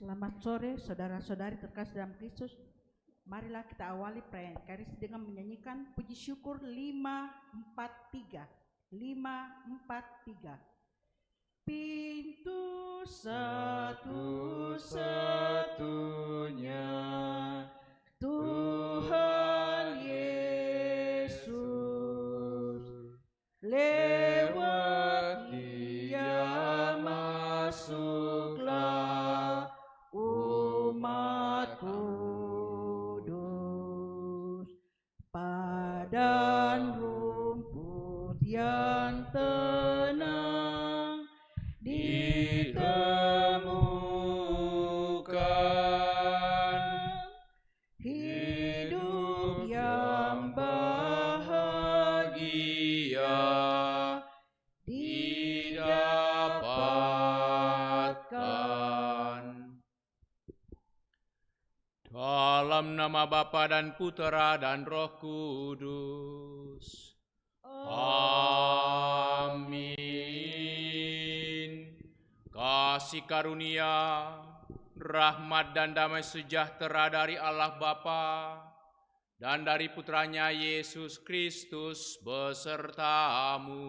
Selamat sore saudara-saudari terkasih dalam Kristus. Marilah kita awali perayaan Ekaristi dengan menyanyikan puji syukur 543. 543. Pintu satu-satunya Tuhan Yesus, lewat Dia masuklah umat kudus. Padang rumput yang tenang ditemukan, hidup yang bahagia didapatkan. Dalam nama Bapa dan Putera dan Roh Kudus. Amin. Kasih karunia, rahmat dan damai sejahtera dari Allah Bapa dan dari Putranya Yesus Kristus besertamu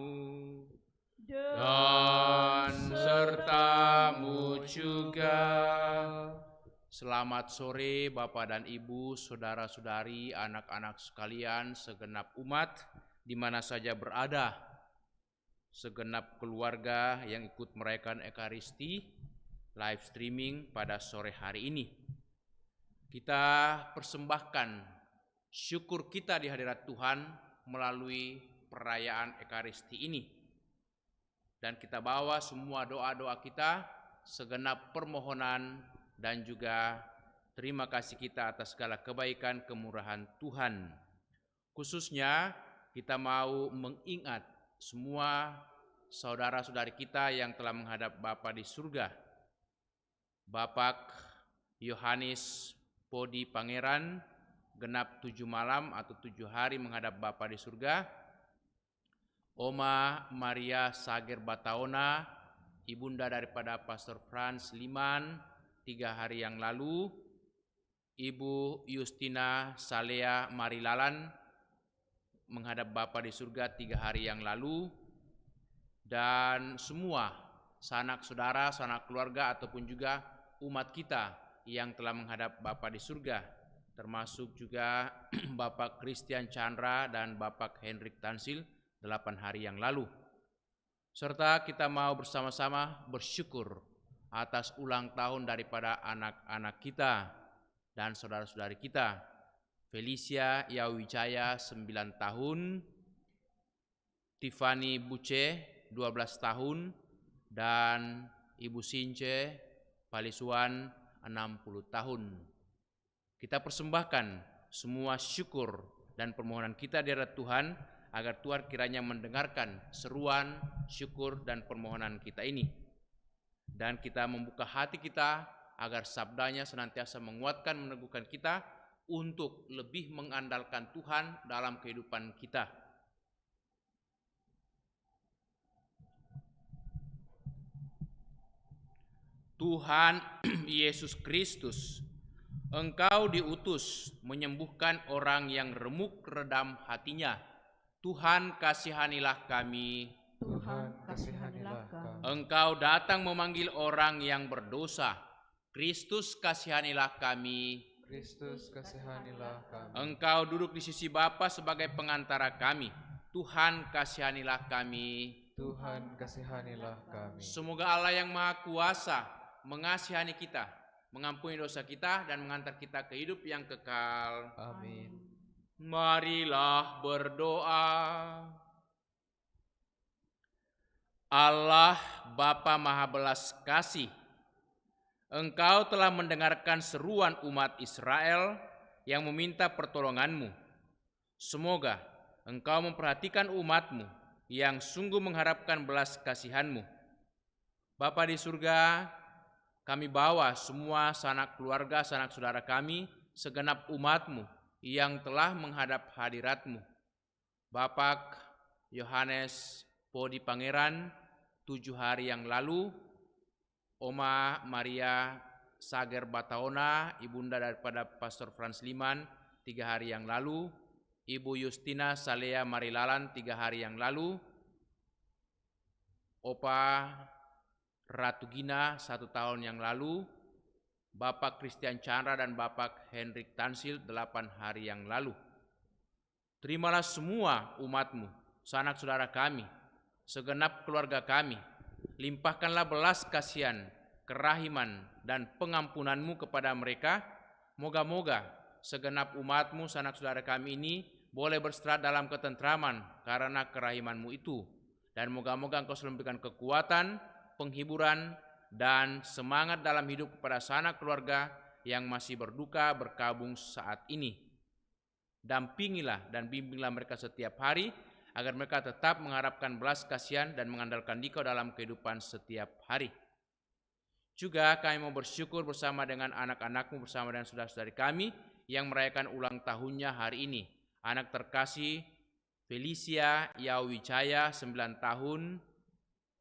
dan sertamu juga. Selamat sore Bapak dan Ibu, saudara-saudari, anak-anak sekalian, segenap umat di mana saja berada, segenap keluarga yang ikut merayakan Ekaristi live streaming pada sore hari ini. Kita persembahkan syukur kita di hadirat Tuhan melalui perayaan Ekaristi ini. Dan kita bawa semua doa-doa kita, segenap permohonan dan juga terima kasih kita atas segala kebaikan kemurahan Tuhan. Khususnya kita mau mengingat semua saudara-saudari kita yang telah menghadap Bapa di surga. Bapak Yohanes Podi Pangeran genap 7 malam atau 7 hari menghadap Bapa di surga. Oma Maria Sager Bataona, ibunda daripada Pastor Franz Liman 3 hari yang lalu. Ibu Justina Salea Marilalan menghadap Bapa di surga 3 hari yang lalu. Dan semua sanak saudara, sanak keluarga ataupun juga umat kita yang telah menghadap Bapa di surga, termasuk juga Bapak Christian Chandra dan Bapak Hendrik Tansil 8 hari yang lalu. Serta kita mau bersama-sama bersyukur atas ulang tahun daripada anak-anak kita dan saudara-saudari kita. Felicia Yawijaya 9 tahun, Tiffany Buce 12 tahun, dan Ibu Since Palisuan 60 tahun. Kita persembahkan semua syukur dan permohonan kita di hadirat Tuhan agar Tuhan kiranya mendengarkan seruan, syukur dan permohonan kita ini. Dan kita membuka hati kita agar sabdanya senantiasa menguatkan, meneguhkan kita untuk lebih mengandalkan Tuhan dalam kehidupan kita. Tuhan Yesus Kristus, Engkau diutus menyembuhkan orang yang remuk redam hatinya. Tuhan kasihanilah kami. Tuhan kasihanilah kami. Engkau datang memanggil orang yang berdosa. Kristus kasihanilah kami. Kristus kasihanilah kami. Engkau duduk di sisi Bapa sebagai pengantara kami. Tuhan kasihanilah kami. Tuhan kasihanilah kami. Semoga Allah yang Maha Kuasa mengasihani kita, mengampuni dosa kita dan mengantar kita ke hidup yang kekal. Amin. Marilah berdoa. Allah Bapa Maha Belas Kasih, Engkau telah mendengarkan seruan umat Israel yang meminta pertolongan-Mu. Semoga Engkau memperhatikan umat-Mu yang sungguh mengharapkan belas kasihan-Mu. Bapa di surga, kami bawa semua sanak keluarga, sanak saudara kami, segenap umat-Mu yang telah menghadap hadirat-Mu. Bapak Yohanes Podi Pangeran 7 hari yang lalu, Oma Maria Sager Bataona, ibunda daripada Pastor Franz Liman 3 hari yang lalu, Ibu Justina Salea Marilalan 3 hari yang lalu, Opa Ratu Gina 1 tahun yang lalu, Bapak Christian Chandra dan Bapak Hendrik Tansil 8 hari yang lalu. Terimalah semua umat-Mu, sanak saudara kami, segenap keluarga kami. Limpahkanlah belas kasihan, kerahiman, dan pengampunan-Mu kepada mereka. Moga-moga segenap umat-Mu, sanak saudara kami ini boleh beristirahat dalam ketentraman karena kerahiman-Mu itu. Dan moga-moga Engkau selalu memberikan kekuatan, penghiburan, dan semangat dalam hidup kepada sanak keluarga yang masih berduka berkabung saat ini. Dampingilah dan bimbinglah mereka setiap hari, agar mereka tetap mengharapkan belas kasihan dan mengandalkan Dikau dalam kehidupan setiap hari. Juga kami mau bersyukur bersama dengan anak-anak-Mu, bersama dengan saudara-saudari kami yang merayakan ulang tahunnya hari ini. Anak terkasih Felicia Yawijaya 9 tahun,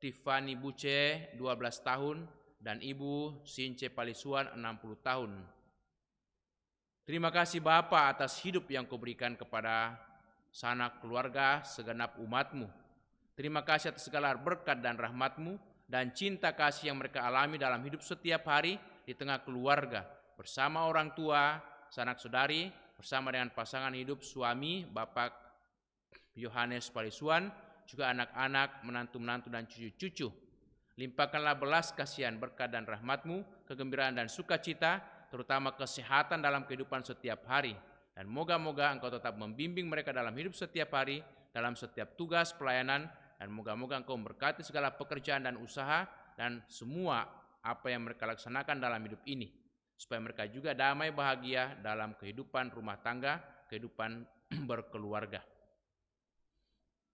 Tiffany Buce 12 tahun, dan Ibu Since Palisuan 60 tahun. Terima kasih Bapa atas hidup yang Kau berikan kepada sanak keluarga segenap umat-Mu. Terima kasih atas segala berkat dan rahmat-Mu dan cinta kasih yang mereka alami dalam hidup setiap hari di tengah keluarga, bersama orang tua, sanak saudari, bersama dengan pasangan hidup suami Bapak Yohanes Palisuan, juga anak-anak, menantu-menantu dan cucu-cucu. Limpahkanlah belas kasihan, berkat dan rahmat-Mu, kegembiraan dan sukacita, terutama kesehatan dalam kehidupan setiap hari. Dan moga-moga Engkau tetap membimbing mereka dalam hidup setiap hari, dalam setiap tugas pelayanan, dan moga-moga Engkau memberkati segala pekerjaan dan usaha, dan semua apa yang mereka laksanakan dalam hidup ini, supaya mereka juga damai bahagia dalam kehidupan rumah tangga, kehidupan berkeluarga.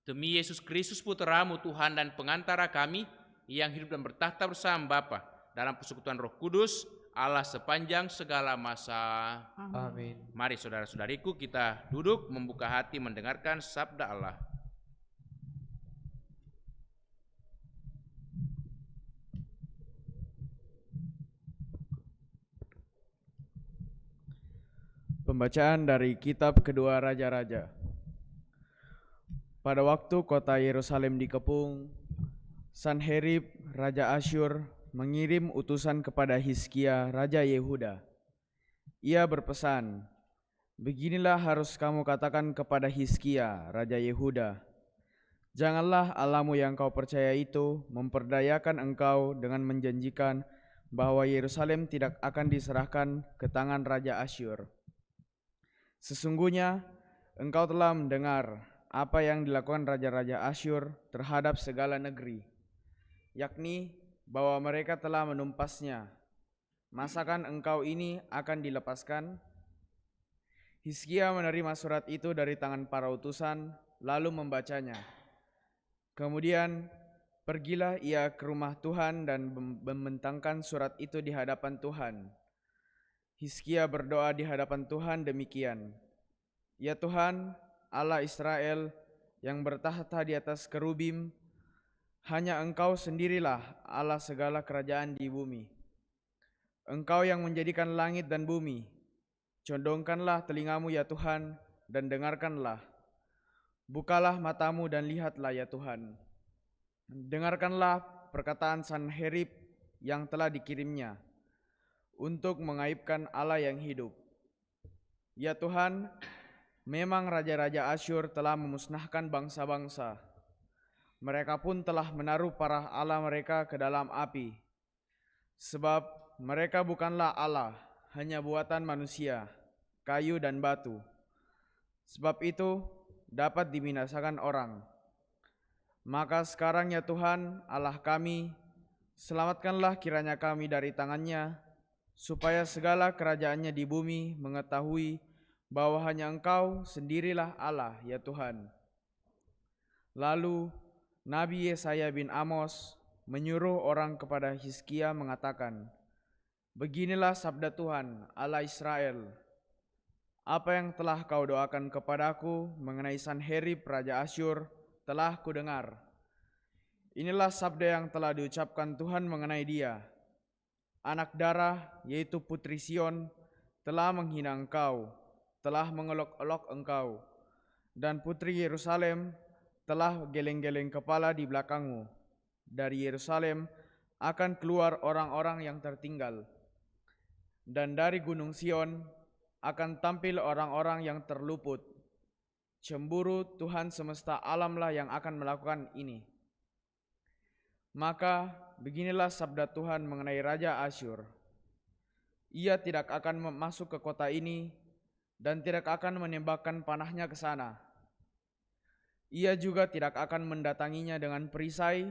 Demi Yesus Kristus Putra-Mu, Tuhan dan pengantara kami, yang hidup dan bertahta bersama Bapa dalam persekutuan Roh Kudus, Allah sepanjang segala masa. Amin. Mari saudara-saudariku kita duduk membuka hati mendengarkan sabda Allah. Pembacaan dari kitab kedua Raja-Raja. Pada waktu kota Yerusalem dikepung, Sanherib Raja Asyur mengirim utusan kepada Hizkia Raja Yehuda. Ia berpesan, "Beginilah harus kamu katakan kepada Hizkia Raja Yehuda, janganlah Allah-Mu yang kau percaya itu memperdayakan engkau dengan menjanjikan bahwa Yerusalem tidak akan diserahkan ke tangan Raja Asyur. Sesungguhnya engkau telah mendengar apa yang dilakukan raja-raja Asyur terhadap segala negeri, yakni bahwa mereka telah menumpasnya. Masakan engkau ini akan dilepaskan?" Hizkia menerima surat itu dari tangan para utusan, lalu membacanya. Kemudian pergilah ia ke rumah Tuhan dan membentangkan surat itu di hadapan Tuhan. Hizkia berdoa di hadapan Tuhan demikian, "Ya Tuhan, Allah Israel yang bertahta di atas kerubim, hanya Engkau sendirilah Allah segala kerajaan di bumi. Engkau yang menjadikan langit dan bumi. Condongkanlah telingamu ya Tuhan, dan dengarkanlah. Bukalah matamu dan lihatlah ya Tuhan. Dengarkanlah perkataan Sanherib yang telah dikirimnya, untuk mengaibkan Allah yang hidup. Ya Tuhan, memang raja-raja Asyur telah memusnahkan bangsa-bangsa. Mereka pun telah menaruh para Allah mereka ke dalam api. Sebab mereka bukanlah Allah, hanya buatan manusia, kayu dan batu. Sebab itu dapat dibinasakan orang. Maka sekarang ya Tuhan Allah kami, selamatkanlah kiranya kami dari tangannya, supaya segala kerajaannya di bumi mengetahui bahwa hanya Engkau sendirilah Allah ya Tuhan." Lalu Nabi Yesaya bin Amos menyuruh orang kepada Hizkia mengatakan, "Beginilah sabda Tuhan Allah Israel, apa yang telah kau doakan kepadaku mengenai Sanherib Raja Asyur telah kudengar. Inilah sabda yang telah diucapkan Tuhan mengenai dia. Anak darah, yaitu Putri Sion, telah menghina engkau, telah mengolok-olok engkau, dan Putri Yerusalem telah geleng-geleng kepala di belakangmu. Dari Yerusalem akan keluar orang-orang yang tertinggal, dan dari Gunung Sion akan tampil orang-orang yang terluput. Cemburu Tuhan semesta alamlah yang akan melakukan ini. Maka beginilah sabda Tuhan mengenai Raja Asyur. Ia tidak akan masuk ke kota ini dan tidak akan menembakkan panahnya ke sana. Ia juga tidak akan mendatanginya dengan perisai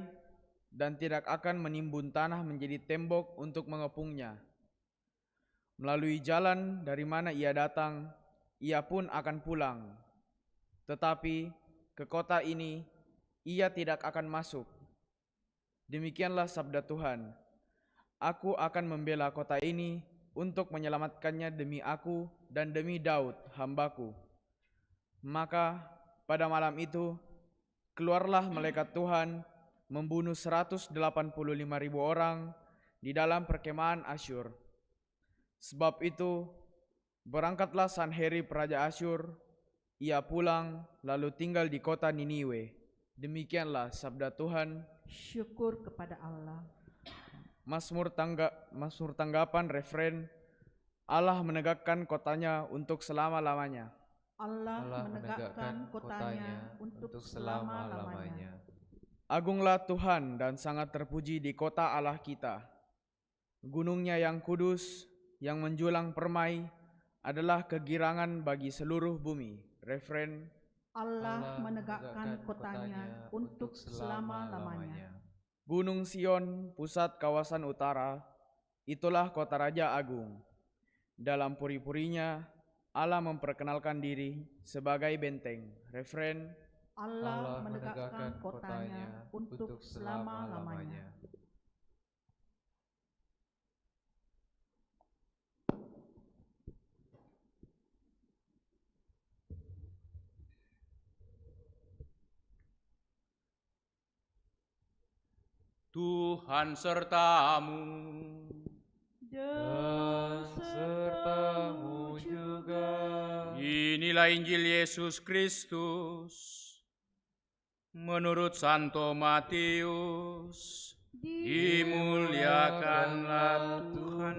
dan tidak akan menimbun tanah menjadi tembok untuk mengepungnya. Melalui jalan dari mana ia datang, ia pun akan pulang. Tetapi ke kota ini ia tidak akan masuk. Demikianlah sabda Tuhan. Aku akan membela kota ini untuk menyelamatkannya demi aku dan demi Daud, hambaku. Maka pada malam itu keluarlah malaikat Tuhan membunuh 185.000 orang di dalam perkemahan Asyur. Sebab itu berangkatlah Sanherib Raja Asyur, ia pulang lalu tinggal di kota Niniwe. Demikianlah sabda Tuhan. Syukur kepada Allah. Mazmur tanggapan refren, Allah menegakkan kotanya untuk selama-lamanya. Allah menegakkan kotanya untuk selama-lamanya. Agunglah Tuhan dan sangat terpuji di kota Allah kita. Gunungnya yang kudus, yang menjulang permai, adalah kegirangan bagi seluruh bumi. Refren, Allah menegakkan kotanya untuk selama-lamanya. Gunung Sion, pusat kawasan utara, itulah kota Raja Agung. Dalam puri-purinya, Allah memperkenalkan diri sebagai benteng. Refren, Allah menegakkan kotanya untuk selama-lamanya. Tuhan sertamu, dan sertamu juga. Inilah Injil Yesus Kristus menurut Santo Matius. Dimuliakanlah Tuhan.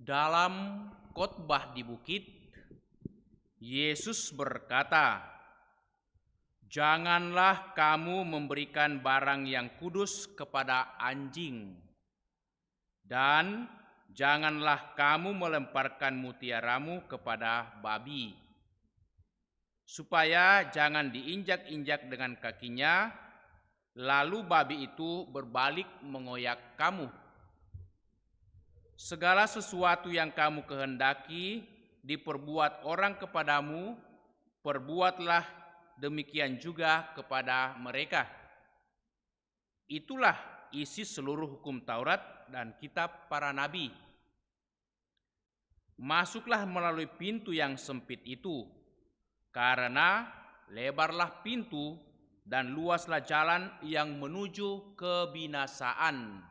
Dalam khotbah di bukit, Yesus berkata, "Janganlah kamu memberikan barang yang kudus kepada anjing, dan janganlah kamu melemparkan mutiaramu kepada babi, supaya jangan diinjak-injak dengan kakinya, lalu babi itu berbalik mengoyak kamu. Segala sesuatu yang kamu kehendaki diperbuat orang kepadamu, perbuatlah demikian juga kepada mereka. Itulah isi seluruh hukum Taurat dan kitab para nabi. Masuklah melalui pintu yang sempit itu, karena lebarlah pintu dan luaslah jalan yang menuju kebinasaan,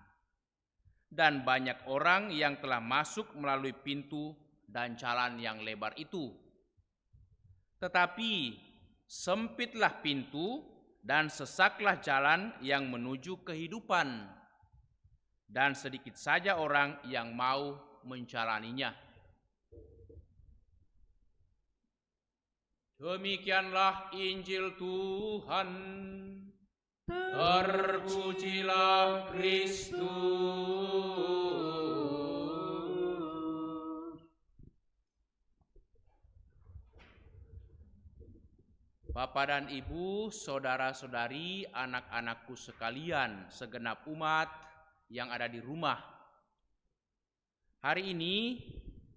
dan banyak orang yang telah masuk melalui pintu dan jalan yang lebar itu. Tetapi sempitlah pintu dan sesaklah jalan yang menuju kehidupan, dan sedikit saja orang yang mau menjalaninya." Demikianlah Injil Tuhan. Terpujilah Kristus. Bapak dan Ibu, saudara-saudari, anak-anakku sekalian, segenap umat yang ada di rumah. Hari ini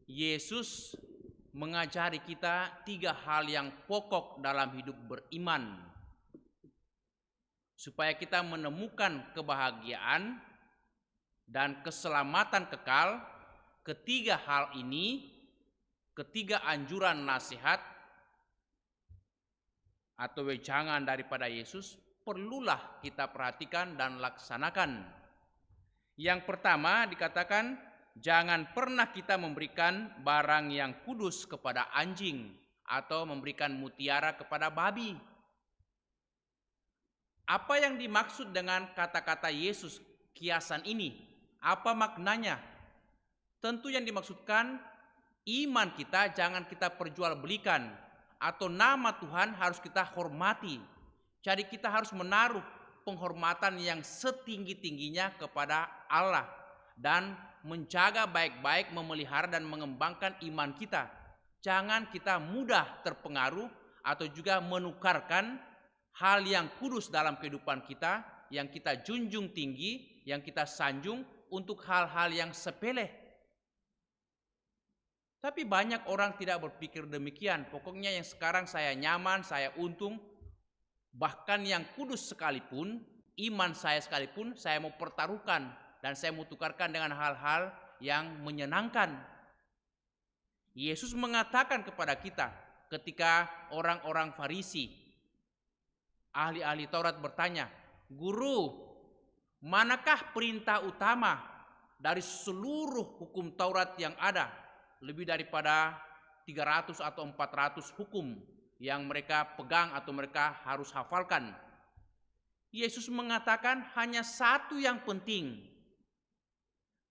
Yesus mengajari kita 3 hal yang pokok dalam hidup beriman, supaya kita menemukan kebahagiaan dan keselamatan kekal. Ketiga hal ini, ketiga anjuran nasihat atau wejangan daripada Yesus, perlulah kita perhatikan dan laksanakan Yang pertama dikatakan, jangan pernah kita memberikan barang yang kudus kepada anjing atau memberikan mutiara kepada babi. Apa yang dimaksud dengan kata-kata Yesus kiasan ini? Apa maknanya? Tentu yang dimaksudkan, iman kita jangan kita perjualbelikan, atau nama Tuhan harus kita hormati. Jadi kita harus menaruh penghormatan yang setinggi-tingginya kepada Allah dan menjaga baik-baik, memelihara dan mengembangkan iman kita. Jangan kita mudah terpengaruh atau juga menukarkan hal yang kudus dalam kehidupan kita, yang kita junjung tinggi, yang kita sanjung untuk hal-hal yang sepele. Tapi banyak orang tidak berpikir demikian. Pokoknya yang sekarang saya nyaman, saya untung, bahkan yang kudus sekalipun, iman saya sekalipun, saya mau pertaruhkan dan saya mau tukarkan dengan hal-hal yang menyenangkan. Yesus mengatakan kepada kita ketika orang-orang Farisi, ahli-ahli Taurat bertanya, "Guru, manakah perintah utama dari seluruh hukum Taurat yang ada?" Lebih daripada 300 atau 400 hukum yang mereka pegang atau mereka harus hafalkan. Yesus mengatakan hanya satu yang penting.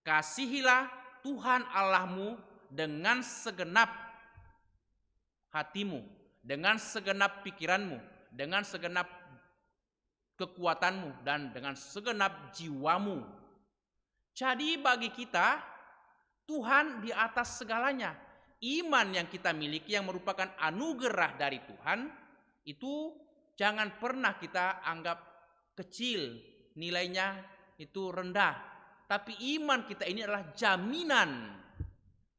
Kasihilah Tuhan Allahmu dengan segenap hatimu, dengan segenap pikiranmu, dengan segenap kekuatanmu, dan dengan segenap jiwamu. Jadi bagi kita, Tuhan di atas segalanya. Iman yang kita miliki yang merupakan anugerah dari Tuhan, itu jangan pernah kita anggap kecil, nilainya itu rendah. Tapi iman kita ini adalah jaminan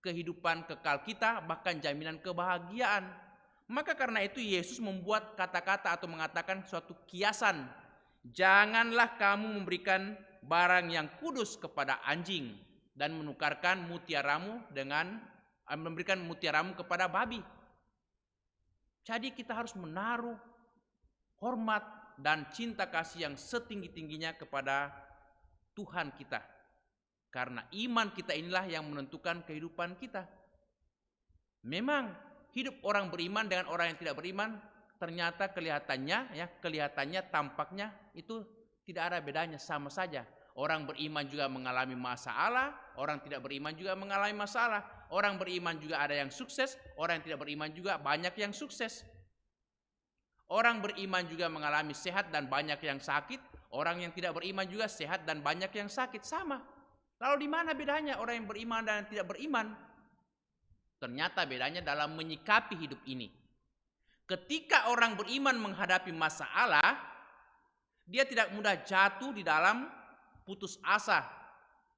kehidupan kekal kita, bahkan jaminan kebahagiaan. Maka karena itu Yesus membuat kata-kata atau mengatakan suatu kiasan. Janganlah kamu memberikan barang yang kudus kepada anjing dan menukarkan mutiaramu dengan memberikan mutiaramu kepada babi. Jadi kita harus menaruh hormat dan cinta kasih yang setinggi-tingginya kepada Tuhan kita. Karena iman kita inilah yang menentukan kehidupan kita. Memang hidup orang beriman dengan orang yang tidak beriman ternyata kelihatannya tampaknya itu tidak ada bedanya, sama saja. Orang beriman juga mengalami masalah, orang tidak beriman juga mengalami masalah. Orang beriman juga ada yang sukses, orang yang tidak beriman juga banyak yang sukses. Orang beriman juga mengalami sehat dan banyak yang sakit, orang yang tidak beriman juga sehat dan banyak yang sakit, sama. Lalu di mana bedanya orang yang beriman dan yang tidak beriman? Ternyata bedanya dalam menyikapi hidup ini. Ketika orang beriman menghadapi masalah, dia tidak mudah jatuh di dalam putus asa,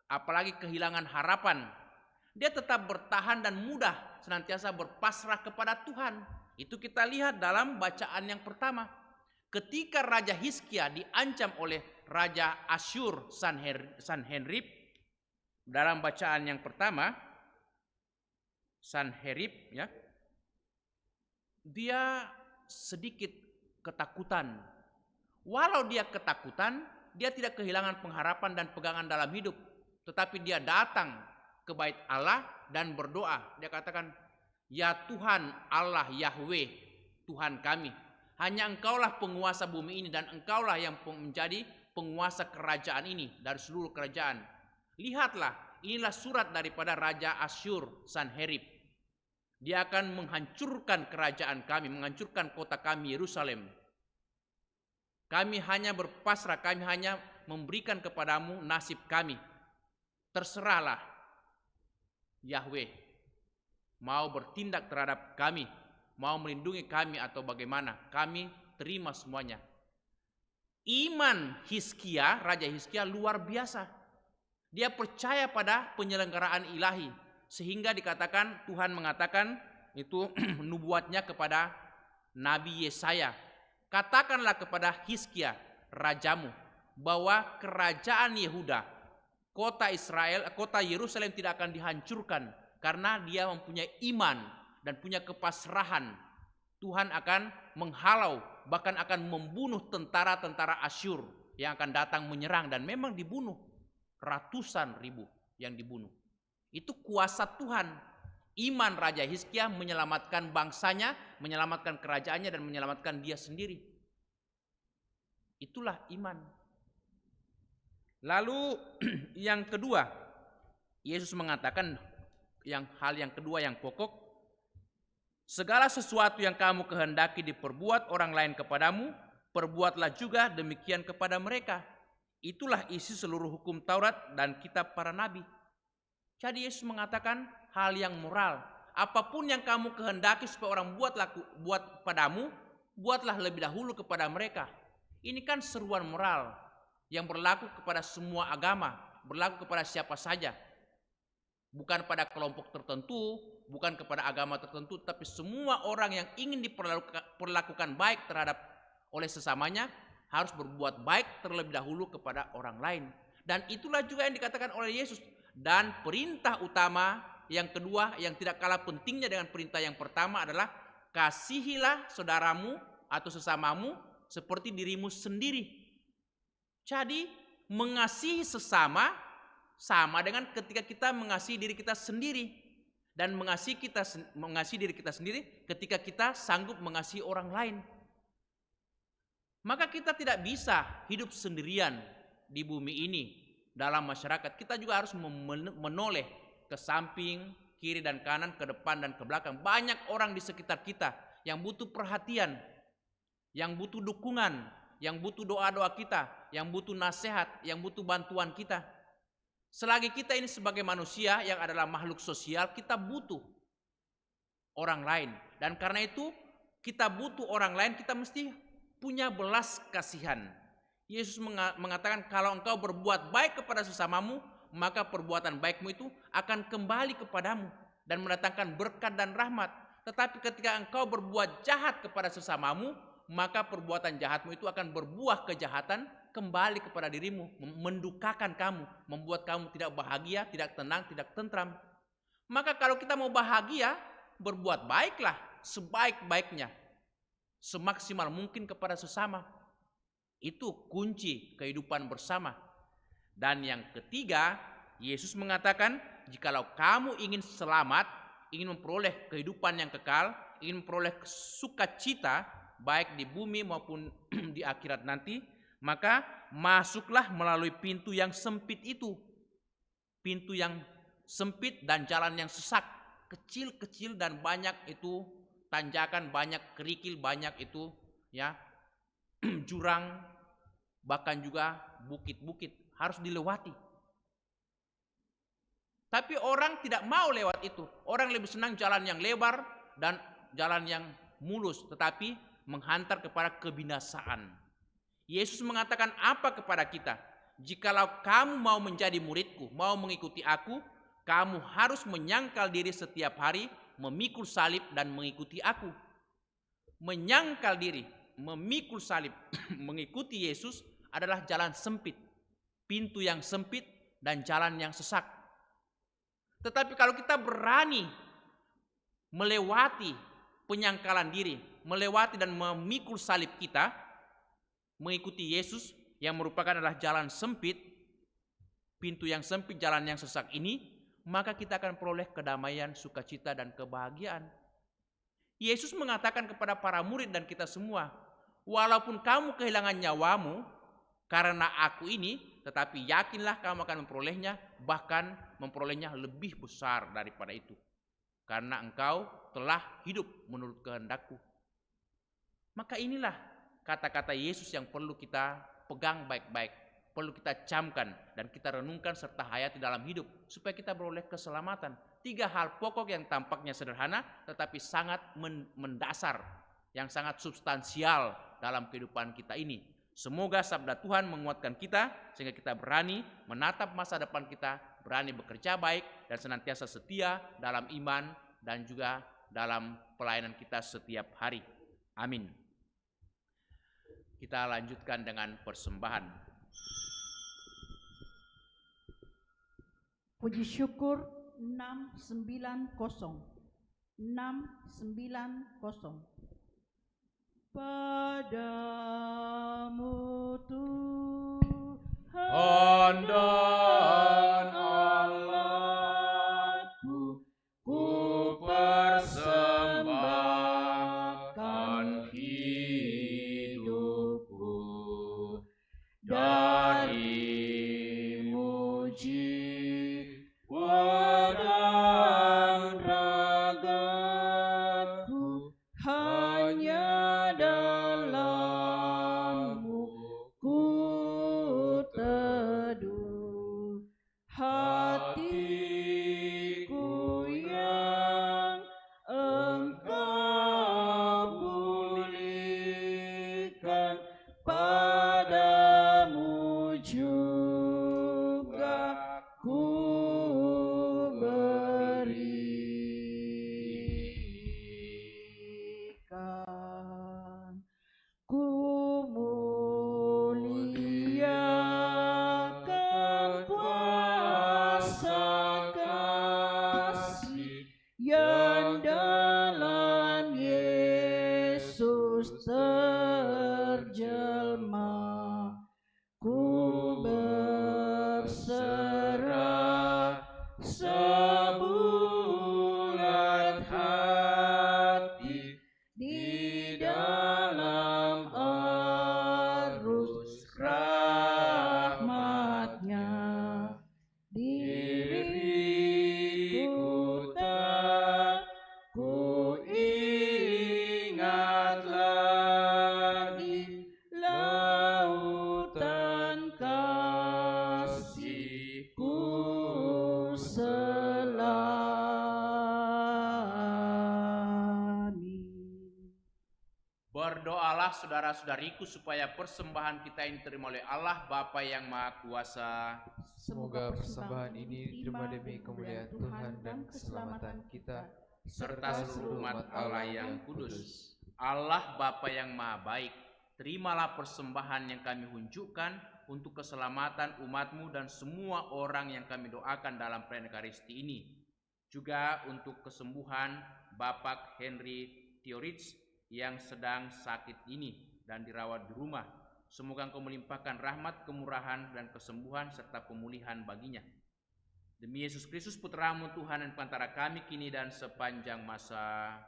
apalagi kehilangan harapan. Dia tetap bertahan dan mudah senantiasa berpasrah kepada Tuhan. Itu kita lihat dalam bacaan yang pertama. Ketika Raja Hizkia diancam oleh Raja Asyur Sanherib, dalam bacaan yang pertama, Sanherib dia sedikit ketakutan. Walau dia ketakutan, dia tidak kehilangan pengharapan dan pegangan dalam hidup. Tetapi dia datang ke bait Allah dan berdoa. Dia katakan, "Ya Tuhan Allah Yahweh, Tuhan kami. Hanya Engkaulah penguasa bumi ini dan Engkaulah yang menjadi penguasa kerajaan ini dari seluruh kerajaan. Lihatlah, inilah surat daripada Raja Asyur Sanherib. Dia akan menghancurkan kerajaan kami, menghancurkan kota kami Yerusalem. Kami hanya berpasrah, kami hanya memberikan kepadamu nasib kami. Terserahlah Yahweh, mau bertindak terhadap kami, mau melindungi kami atau bagaimana, kami terima semuanya." Iman Hizkia, Raja Hizkia luar biasa. Dia percaya pada penyelenggaraan ilahi, sehingga dikatakan Tuhan mengatakan itu nubuatnya kepada Nabi Yesaya, "Katakanlah kepada Hizkia rajamu bahwa kerajaan Yehuda, kota Israel, kota Yerusalem tidak akan dihancurkan karena dia mempunyai iman dan punya kepasrahan. Tuhan akan menghalau, bahkan akan membunuh tentara-tentara Asyur yang akan datang menyerang," dan memang dibunuh. ratusan ribu yang dibunuh. Itu kuasa Tuhan. Iman Raja Hizkia menyelamatkan bangsanya, menyelamatkan kerajaannya, dan menyelamatkan dia sendiri. Itulah iman. Lalu yang kedua, Yesus mengatakan hal yang kedua yang pokok, segala sesuatu yang kamu kehendaki diperbuat orang lain kepadamu, perbuatlah juga demikian kepada mereka. Itulah isi seluruh hukum Taurat dan kitab para nabi. Jadi Yesus mengatakan hal yang moral. Apapun yang kamu kehendaki supaya orang buat padamu, buatlah lebih dahulu kepada mereka. Ini kan seruan moral yang berlaku kepada semua agama, berlaku kepada siapa saja. Bukan pada kelompok tertentu, bukan kepada agama tertentu, tapi semua orang yang ingin diperlakukan baik terhadap oleh sesamanya harus berbuat baik terlebih dahulu kepada orang lain. Dan itulah juga yang dikatakan oleh Yesus. Dan perintah utama yang kedua yang tidak kalah pentingnya dengan perintah yang pertama adalah kasihilah saudaramu atau sesamamu seperti dirimu sendiri. Jadi mengasihi sesama sama dengan ketika kita mengasihi diri kita sendiri. Dan mengasihi diri kita sendiri ketika kita sanggup mengasihi orang lain. Maka kita tidak bisa hidup sendirian di bumi ini. Dalam masyarakat kita juga harus menoleh ke samping, kiri dan kanan, ke depan dan ke belakang. Banyak orang di sekitar kita yang butuh perhatian, yang butuh dukungan, yang butuh doa-doa kita, yang butuh nasihat, yang butuh bantuan kita. Selagi kita ini sebagai manusia yang adalah makhluk sosial, kita butuh orang lain. Dan karena itu kita butuh orang lain, kita mesti punya belas kasihan. Yesus mengatakan kalau engkau berbuat baik kepada sesamamu, maka perbuatan baikmu itu akan kembali kepadamu dan mendatangkan berkat dan rahmat. Tetapi ketika engkau berbuat jahat kepada sesamamu, maka perbuatan jahatmu itu akan berbuah kejahatan kembali kepada dirimu, mendukakan kamu, membuat kamu tidak bahagia, tidak tenang, tidak tentram. Maka kalau kita mau bahagia, berbuat baiklah sebaik-baiknya, semaksimal mungkin kepada sesama. Itu kunci kehidupan bersama. Dan yang ketiga, Yesus mengatakan, jikalau kamu ingin selamat, ingin memperoleh kehidupan yang kekal, ingin memperoleh sukacita baik di bumi maupun di akhirat nanti, maka masuklah melalui pintu yang sempit itu. Pintu yang sempit dan jalan yang sesak, kecil-kecil dan banyak itu tanjakan, banyak kerikil, banyak itu ya jurang, bahkan juga bukit-bukit harus dilewati. Tapi orang tidak mau lewat itu. Orang lebih senang jalan yang lebar dan jalan yang mulus, tetapi menghantar kepada kebinasaan. Yesus mengatakan apa kepada kita? Jikalau kamu mau menjadi muridku, mau mengikuti aku, kamu harus menyangkal diri setiap hari, memikul salib dan mengikuti aku. Menyangkal diri, memikul salib, mengikuti Yesus adalah jalan sempit, pintu yang sempit dan jalan yang sesak. Tetapi kalau kita berani melewati penyangkalan diri, melewati dan memikul salib kita, mengikuti Yesus yang merupakan adalah jalan sempit, pintu yang sempit, jalan yang sesak ini, maka kita akan peroleh kedamaian, sukacita dan kebahagiaan. Yesus mengatakan kepada para murid dan kita semua, walaupun kamu kehilangan nyawamu karena aku ini, tetapi yakinlah kamu akan memperolehnya, bahkan memperolehnya lebih besar daripada itu. Karena engkau telah hidup menurut kehendakku. Maka inilah kata-kata Yesus yang perlu kita pegang baik-baik, perlu kita camkan dan kita renungkan serta hayati dalam hidup supaya kita beroleh keselamatan. 3 hal pokok yang tampaknya sederhana tetapi sangat mendasar, yang sangat substansial dalam kehidupan kita ini. Semoga sabda Tuhan menguatkan kita sehingga kita berani menatap masa depan kita, berani bekerja baik dan senantiasa setia dalam iman dan juga dalam pelayanan kita setiap hari. Amin. Kita lanjutkan dengan persembahan. Puji syukur 690. 690. Padamu Tuhan. Anda hatiku yang Engkau pulihkan, padamu juga ku berikan. Ku muliakan kuasa kasih yang dalam Yesus terjelma. Ku berserah sebulan hati di dalam arus rahmat-Nya. Diriku tak ku ingat lagi lautan kasih-Ku selami. Berdoalah saudara-saudariku supaya persembahan kita ini diterima oleh Allah Bapa yang Maha Kuasa. Semoga persembahan ini diterima demi kemuliaan Tuhan dan keselamatan kita, serta seluruh umat Allah yang kudus. Allah Bapa yang Maha Baik, terimalah persembahan yang kami unjukkan untuk keselamatan umat-Mu dan semua orang yang kami doakan dalam perayaan Ekaristi ini. Juga untuk kesembuhan Bapak Henry Theorits yang sedang sakit ini dan dirawat di rumah. Semoga Engkau melimpahkan rahmat, kemurahan, dan kesembuhan serta pemulihan baginya. Demi Yesus Kristus Putra-Mu Tuhan dan Perantara kami kini dan sepanjang masa.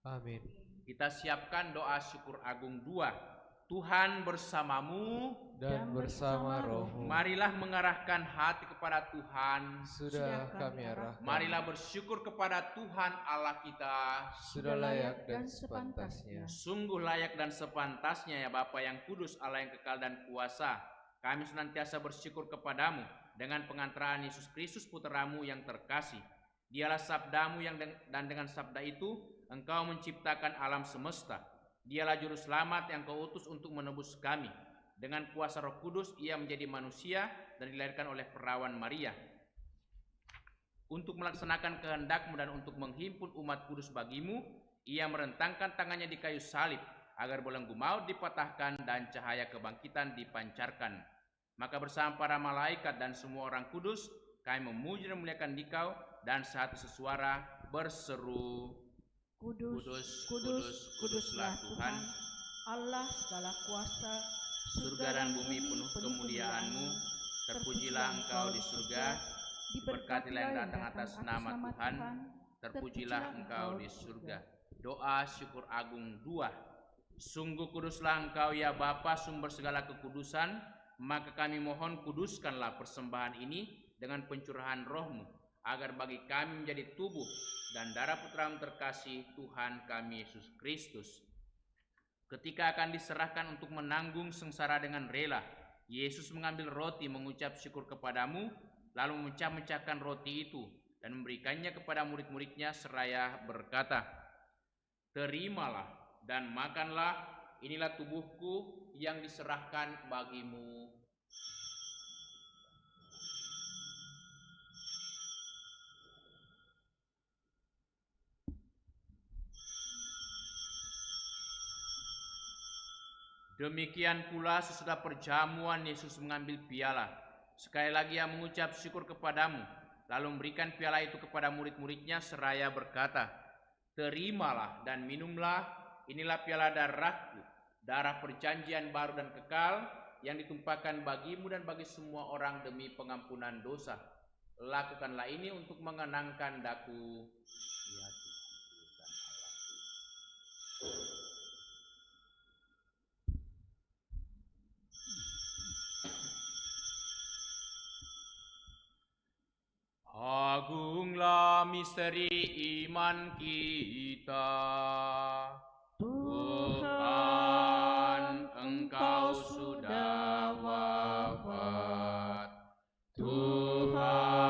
Amin. Kita siapkan doa syukur agung 2. Tuhan bersamamu Dan bersama rohmu, marilah mengarahkan hati kepada Tuhan. sudah kami arahkan. Marilah bersyukur kepada Tuhan Allah kita. Sudah layak dan sepantasnya. Sungguh layak dan sepantasnya ya Bapa yang kudus, Allah yang kekal dan kuasa. Kami senantiasa bersyukur kepadamu dengan pengantaraan Yesus Kristus Putra-Mu yang terkasih. Dialah sabda-Mu dan dengan sabda itu Engkau menciptakan alam semesta. Dialah juru selamat yang Kau utus untuk menebus kami. Dengan kuasa Roh Kudus ia menjadi manusia dan dilahirkan oleh perawan Maria. Untuk melaksanakan kehendak-Mu dan untuk menghimpun umat kudus bagi-Mu, ia merentangkan tangannya di kayu salib agar belenggu maut dipatahkan dan cahaya kebangkitan dipancarkan. Maka bersama para malaikat dan semua orang kudus, kami memuji dan memuliakan Dikau dan satu sesuara berseru, Kudus, Kudus, kudus, kuduslah Tuhan, Allah segala kuasa, surga dan bumi penuh kemuliaan-Mu. Terpujilah Engkau di surga, diberkatilah yang datang atas nama Tuhan, terpujilah Engkau di surga. Doa syukur agung 2. Sungguh kuduslah Engkau ya Bapa, sumber segala kekudusan, maka kami mohon kuduskanlah persembahan ini dengan pencurahan Roh-Mu, agar bagi kami menjadi tubuh dan darah Putra-Mu terkasih, Tuhan kami Yesus Kristus. Ketika akan diserahkan untuk menanggung sengsara dengan rela, Yesus mengambil roti, mengucap syukur kepadamu, lalu memecah-mecahkan roti itu dan memberikannya kepada murid-muridnya seraya berkata, "Terimalah dan makanlah, inilah tubuhku yang diserahkan bagimu." Demikian pula sesudah perjamuan Yesus mengambil piala. Sekali lagi ia mengucap syukur kepadamu, lalu memberikan piala itu kepada murid-muridnya seraya berkata, "Terimalah dan minumlah, inilah piala darahku, darah perjanjian baru dan kekal, yang ditumpahkan bagimu dan bagi semua orang demi pengampunan dosa. Lakukanlah ini untuk mengenangkan daku." Ya Tuhan Allahku. Agunglah misteri iman kita. Tuhan, Engkau sudah wafat. Tuhan,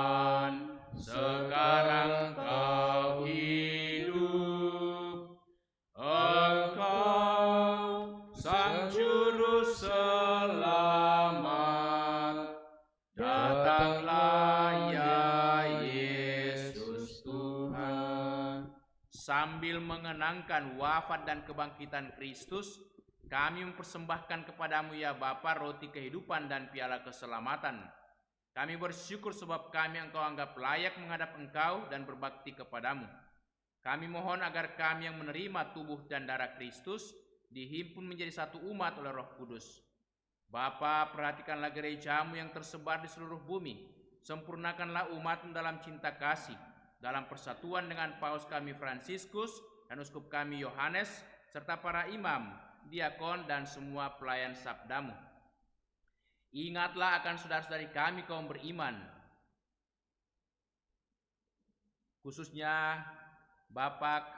Sambil mengenangkan wafat dan kebangkitan Kristus, kami mempersembahkan kepadamu ya Bapa roti kehidupan dan piala keselamatan. Kami bersyukur sebab kami Engkau anggap layak menghadap Engkau dan berbakti kepadamu. Kami mohon agar kami yang menerima tubuh dan darah Kristus dihimpun menjadi satu umat oleh Roh Kudus. Bapa, perhatikanlah gerejamu yang tersebar di seluruh bumi. Sempurnakanlah umatmu dalam cinta kasih, dalam persatuan dengan Paus kami Fransiskus dan Uskup kami Yohanes, serta para imam, diakon, dan semua pelayan sabdamu. Ingatlah akan saudara-saudari kami kaum beriman, khususnya Bapak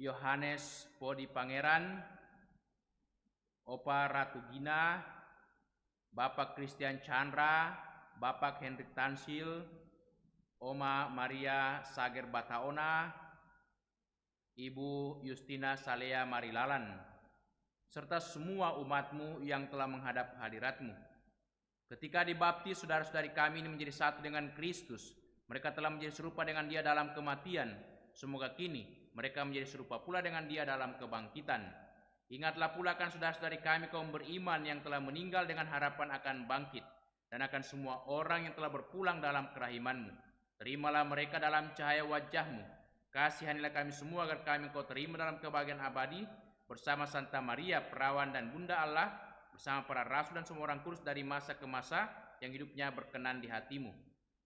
Yohanes Podi Pangeran, Opa Ratu Gina, Bapak Christian Chandra, Bapak Hendrik Tansil, Oma Maria Sager Bataona, Ibu Justina Salea Marilalan, serta semua umatmu yang telah menghadap hadiratmu. Ketika dibaptis, saudara-saudari kami ini menjadi satu dengan Kristus. Mereka telah menjadi serupa dengan Dia dalam kematian. Semoga kini mereka menjadi serupa pula dengan Dia dalam kebangkitan. Ingatlah pula akan saudara-saudari kami kaum beriman yang telah meninggal dengan harapan akan bangkit, dan akan semua orang yang telah berpulang dalam kerahiman-Mu. Terimalah mereka dalam cahaya wajah-Mu. Kasihanilah kami semua agar kami Engkau terima dalam kebahagiaan abadi bersama Santa Maria, perawan dan Bunda Allah, bersama para rasul dan semua orang kudus dari masa ke masa yang hidupnya berkenan di hati-Mu.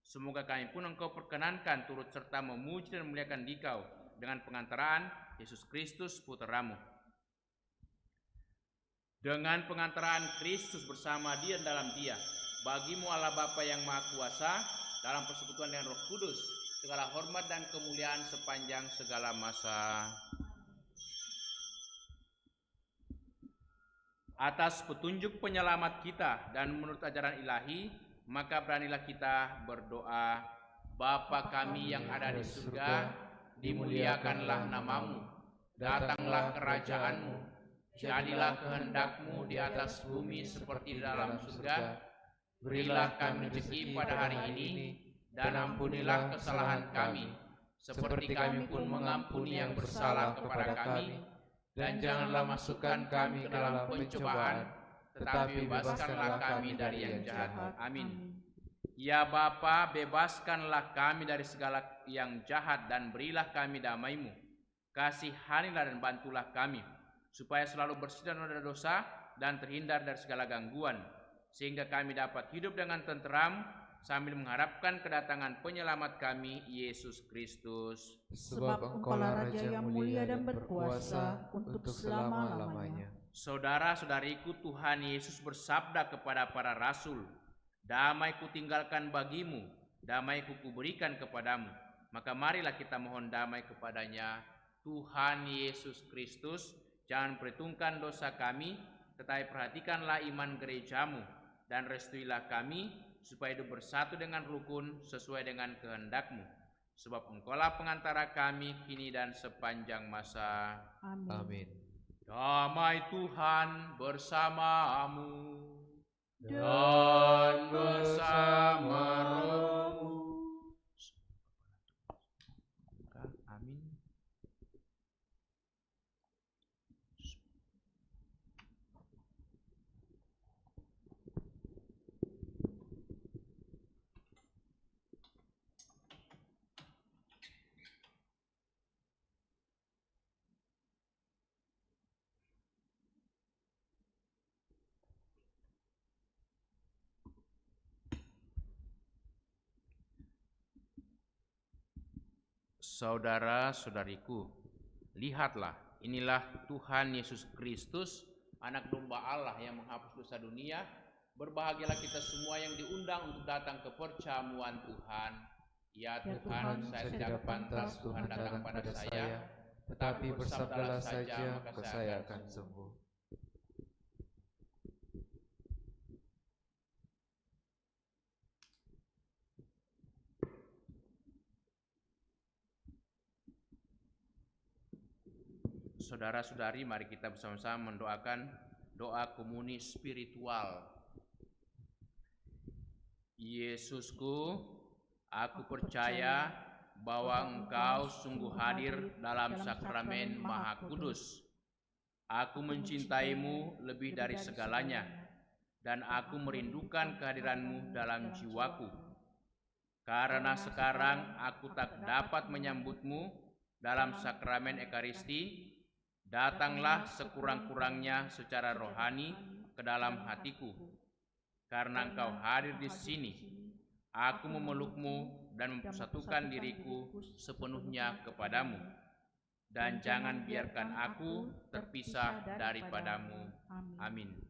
Semoga kami pun Engkau perkenankan turut serta memuji dan memuliakan Dikau dengan pengantaraan Yesus Kristus Putra-Mu. Dengan pengantaraan Kristus bersama Dia dan dalam Dia, bagimu Allah Bapa yang Maha Kuasa, dalam persekutuan dengan Roh Kudus, segala hormat dan kemuliaan sepanjang segala masa. Atas petunjuk penyelamat kita dan menurut ajaran ilahi, maka beranilah kita berdoa. Bapa kami yang ada di surga, dimuliakanlah namamu, datanglah kerajaan-Mu, jadilah kehendak-Mu di atas bumi seperti di dalam surga. Berilah kami rezeki pada hari ini, dan ampunilah kesalahan kami, seperti kami pun mengampuni yang bersalah kepada kami. Dan janganlah masukkan kami ke dalam pencobaan, tetapi bebaskanlah kami dari yang jahat. Amin. Ya Bapa, bebaskanlah kami dari segala yang jahat dan berilah kami damai-Mu. Kasihanilah dan bantulah kami, supaya selalu bersih dari dosa dan terhindar dari segala gangguan, sehingga kami dapat hidup dengan tenteram sambil mengharapkan kedatangan penyelamat kami, Yesus Kristus. Sebab Engkaulah Raja yang mulia dan berkuasa untuk selama-lamanya. Saudara-saudariku, Tuhan Yesus bersabda kepada para rasul, "Damai kutinggalkan bagimu, damai kuberikan kepadamu." Maka marilah kita mohon damai kepadanya. Tuhan Yesus Kristus, jangan perhitungkan dosa kami, tetapi perhatikanlah iman gerejamu, dan restuilah kami supaya hidup bersatu dengan rukun sesuai dengan kehendak-Mu. Sebab Engkaulah pengantara kami kini dan sepanjang masa. Amin. Damai Tuhan bersamamu Dan bersama rohmu. Amin. Saudara-saudariku, lihatlah, inilah Tuhan Yesus Kristus, Anak Domba Allah yang menghapus dosa dunia. Berbahagialah kita semua yang diundang untuk datang ke perjamuan Tuhan. Ya Tuhan, saya tidak pantas Tuhan datang pada saya, tetapi bersabdalah saja, maka saya akan sembuh. Saudara-saudari, mari kita bersama-sama mendoakan doa komuni spiritual. Yesusku, aku percaya bahwa Engkau sungguh hadir dalam sakramen Maha Kudus. Aku mencintaimu lebih dari segalanya, dan aku merindukan kehadiranmu dalam jiwaku. Karena sekarang aku tak dapat menyambutmu dalam sakramen Ekaristi, datanglah sekurang-kurangnya secara rohani ke dalam hatiku. Karena Engkau hadir di sini, aku memelukmu dan mempersatukan diriku sepenuhnya kepadamu. Dan jangan biarkan aku terpisah daripadamu. Amin.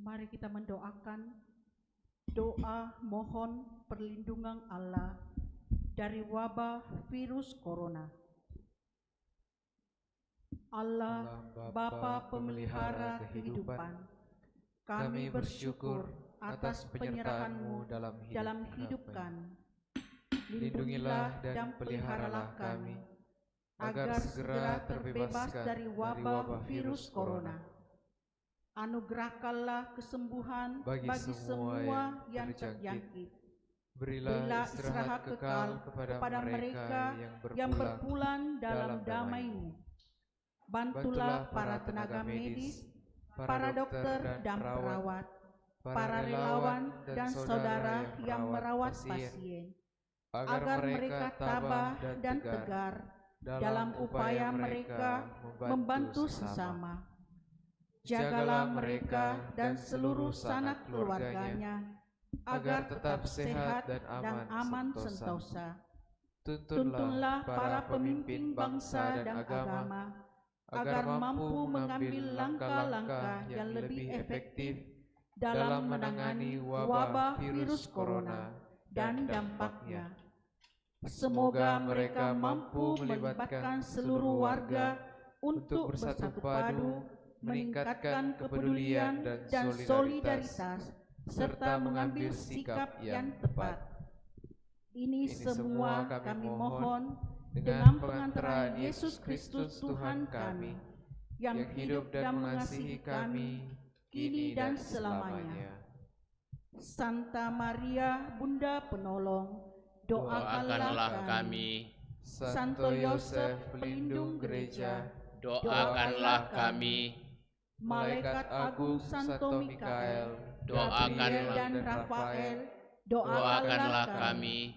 Mari kita mendoakan doa mohon perlindungan Allah dari wabah virus corona. Allah, Bapa pemelihara kehidupan, kami bersyukur atas penyertaan-Mu dalam hidup kami. Lindungilah dan peliharalah kami, agar segera terbebas dari wabah virus corona. Anugerahkanlah kesembuhan bagi semua yang terjangkit. Berilah istirahat kekal kepada mereka yang berpulang dalam damai-Mu. Bantulah para tenaga medis, para dokter dan perawat, para relawan dan saudara yang merawat pasien, agar mereka tabah dan tegar dalam upaya mereka membantu sesama. Jagalah mereka dan seluruh sanak keluarganya, agar tetap sehat dan aman sentosa. Tuntunlah para pemimpin bangsa dan agama, agar mampu mengambil langkah-langkah yang lebih efektif dalam menangani wabah virus corona dan dampaknya. Semoga mereka mampu melibatkan seluruh warga untuk bersatu padu, meningkatkan kepedulian dan solidaritas, serta mengambil sikap yang tepat. Ini semua kami mohon dengan pengantaran Yesus Kristus Tuhan kami, yang hidup dan mengasihi kami kini dan selamanya. Santa Maria, Bunda Penolong, doakanlah kami. Santo Yosef, pelindung gereja, Doakanlah kami. Malaikat Agung Santo Mikael, Doakanlah. dan Rafael, Doakanlah kami.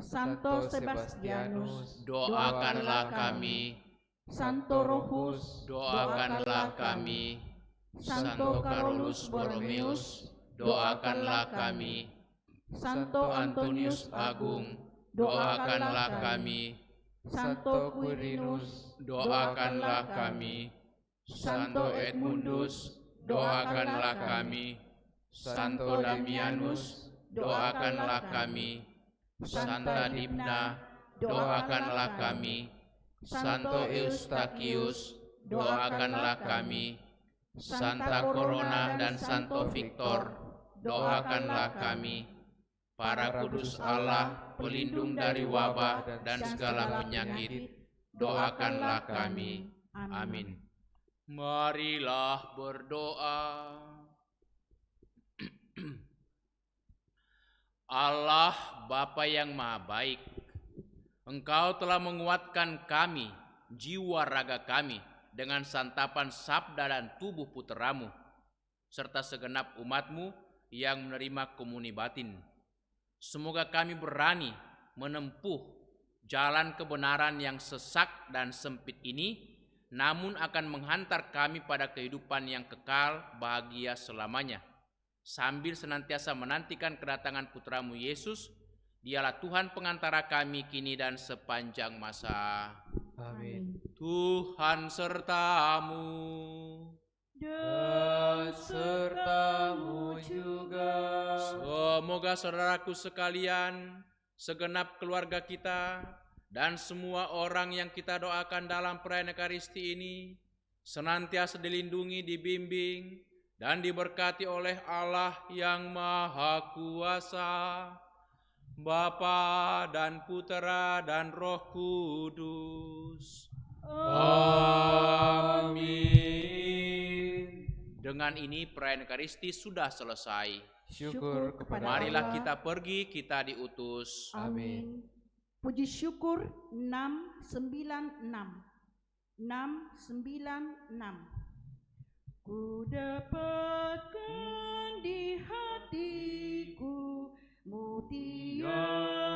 Santo Sebastianus, Doakanlah kami. Santo Rohus, Doakanlah kami. Santo Carolus Borromeus, doakanlah kami. Santo Antonius Agung, doakanlah kami. Santo Quirinus, Doakanlah kami. Santo Edmundus, doakanlah kami. Santo Damianus, doakanlah kami. Santa Dimna, doakanlah kami. Santo Eustachius, doakanlah kami. Santa Corona dan Santo Victor, doakanlah kami. Para kudus Allah, pelindung dari wabah dan segala penyakit, doakanlah kami. Amin. Marilah berdoa. Allah Bapa yang Maha Baik, Engkau telah menguatkan kami, jiwa raga kami, dengan santapan sabda dan tubuh puteramu, serta segenap umatmu yang menerima komuni batin. Semoga kami berani menempuh jalan kebenaran yang sesak dan sempit ini, namun akan menghantar kami pada kehidupan yang kekal bahagia selamanya, sambil senantiasa menantikan kedatangan Putramu Yesus. Dialah Tuhan pengantara kami kini dan sepanjang masa. Amin. Tuhan sertamu. Dan sertamu juga. Semoga saudaraku sekalian, segenap keluarga kita, dan semua orang yang kita doakan dalam perayaan Ekaristi ini senantiasa dilindungi, dibimbing, dan diberkati oleh Allah yang Maha Kuasa, Bapa dan Putera dan Roh Kudus. Amin. Dengan ini perayaan Ekaristi sudah selesai. Syukur kepada Marilah Allah. kita pergi, kita diutus. Amin. Puji syukur 696. 696. Ku dapatkan di hatiku mutiara